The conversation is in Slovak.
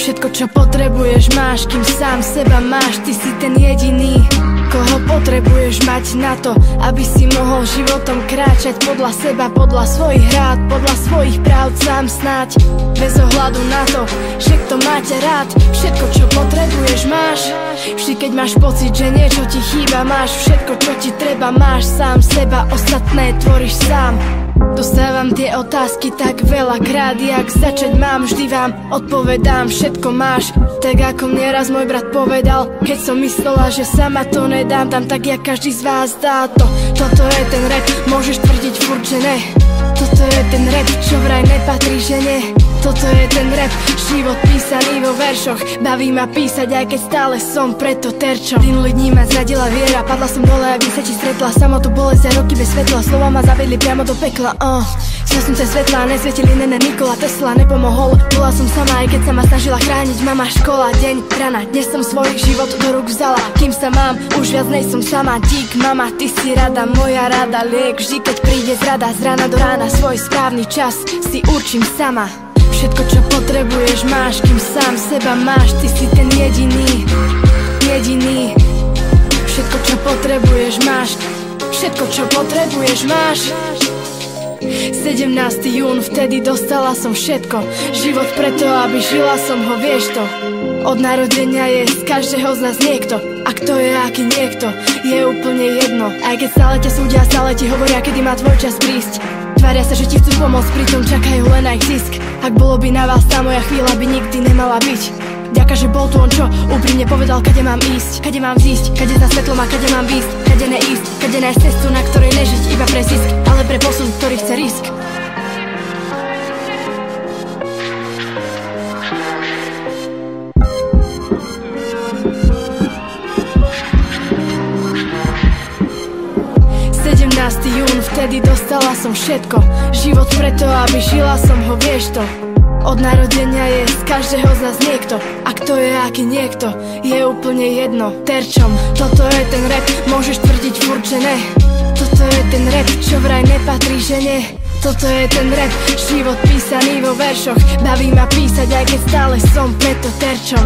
Všetko, čo potrebuješ, máš, kým sám seba máš. Ty si ten jediný, koho potrebuješ mať na to, aby si mohol životom kráčať podľa seba, podľa svojich rád, podľa svojich práv sám snáď. Bez ohľadu na to, že kto máte rád. Všetko, čo potrebuješ, máš. Vždy, keď máš pocit, že niečo ti chýba, máš všetko, čo ti treba, máš sám seba, ostatné tvoríš sám. Dostávam tie otázky tak veľakrát, jak začať mám, vždy vám odpovedám, všetko máš. Tak ako mne raz môj brat povedal, keď som myslela, že sama to nedám, tam tak jak každý z vás dá to. Toto je ten rap, môžeš tvrdiť furt, že ne. Toto je ten rap, čo vraj nepatrí, že nie. Toto je ten rap, život písaný vo veršoch. Baví ma písať, aj keď stále som preto terčom. Minulý dní ma zradila viera, padla som dole, aby sa ti stretla. Samotu, bolesť a roky bez svetla, slova ma zavedli priamo do pekla. Slnce svetla, nesvietili nene Nikola Tesla, nepomohol. Bola som sama, aj keď sa ma snažila chrániť mama, škola, deň, rana. Dnes som svoj život do rúk vzala, kým sa mám, už viac nej som sama. Dík mama, ty si rada, moja rada, liek. Vždy keď príde zrada, z rána do rána, svoj správny čas si určím sama. Všetko, čo potrebuješ, máš, kým sám seba máš. Ty si ten jediný, jediný. Všetko, čo potrebuješ, máš. Všetko, čo potrebuješ, máš. 17. jún, vtedy dostala som všetko. Život preto, aby žila som ho, vieš to. Od narodenia je z každého z nás niekto. A kto je aký niekto, je úplne jedno. Aj keď stále ťa súdia, stále ti hovoria, kedy má tvoj čas prísť. Tvária sa, že ti chcú pomôcť, pritom čakajú len aj zisk. Ak bolo by na vás, tá moja chvíľa by nikdy nemala byť. Ďaká, že bol tu on, čo úprimne povedal, kade mám ísť, kade mám vzísť, kade za svetlom a kade mám výsť, kade neísť, kade nájsť cestu, na ktorej nežiť iba pre zisk, ale pre posun, ktorý chce risk. Jún, vtedy dostala som všetko. Život preto, aby žila som ho, vieš to. Od narodenia je z každého z nás niekto. A kto je aký niekto, je úplne jedno. Terčom, toto je ten rap, môžeš tvrdiť furt, že ne. Toto je ten rap, čo vraj nepatrí, že nie. Toto je ten rap, život písaný vo veršoch. Baví ma písať, aj keď stále som preto terčom.